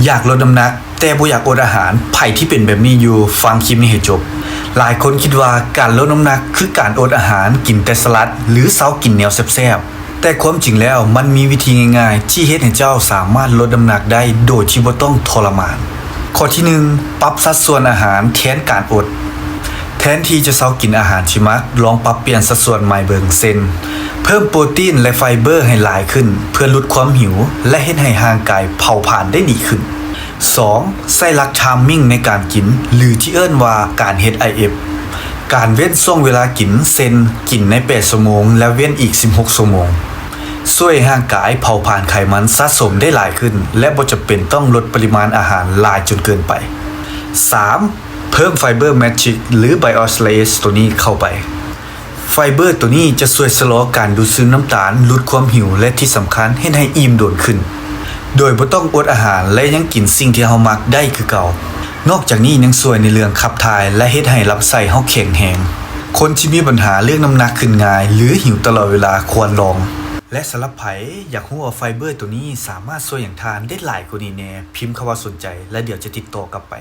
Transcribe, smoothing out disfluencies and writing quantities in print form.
อยากลดน้ำหนักแต่บ่อยากอดอาหารไผที่เป็นแบบนี้อยู่ฟังคลิปนี้ให้จบหลายคนคิดว่าการลดน้ำหนักคือการอดอาหารกินแต่สลัดหรือเซากินแนวแซ่บๆแต่ความจริงแล้วมันมีวิธีง่ายๆที่เฮ็ดให้เจ้าสามารถลดน้ำหนักได้โดยที่บ่ต้องทรมานข้อที่1ปรับสัดส่วนอาหารแทนการอดแทนที่จะเซากินอาหารที่มักลองปรับเปลี่ยนสัดส่วนใหม่เบิ่งเช่นเพิ่มโปรตีนและไฟเบอร์ให้หลายขึ้นเพื่อลดความหิวและเฮ็ดให้ร่างกายเผาผลาญได้ดีขึ้น2ใส่หลักไทมิ่งในการกินหรือที่เอิ้นว่าการเฮ็ด IF การเว้นช่วงเวลากินเช่นกินใน8ชั่วโมงแล้วเว้นอีก16ชั่วโมงช่วยร่างกายเผาผลาญไขมันสะสมได้หลายขึ้นและบ่จำเป็นต้องลดปริมาณอาหารหลายจนเกินไป3เพิ่มไฟเบอร์แมทริกหรือไบโอสเลสตัวนี้เข้าไปไฟเบอร์ตัวนี้จะช่วยชะลอการดูดซึมน้ำตาลลดความหิวและที่สำคัญเฮ็ดให้อิ่มโดนขึ้นโดยบ่ต้องอดอาหารและยังกินสิ่งที่เฮามักได้คือเก่านอกจากนี้ยังช่วยในเรื่องขับถ่ายและเฮ็ดให้ลำไส้เฮาแข็งแรงคนที่มีปัญหาเรื่องน้ำหนักขึ้นง่ายหรือหิวตลอดเวลาควรลองและสำหรับไผอยากรู้ว่าไฟเบอร์ตัวนี้สามารถช่วยอย่างทานได้หลายกว่านี้แน่พิมพ์คำว่าสนใจและเดี๋ยวจะติดต่อกลับไป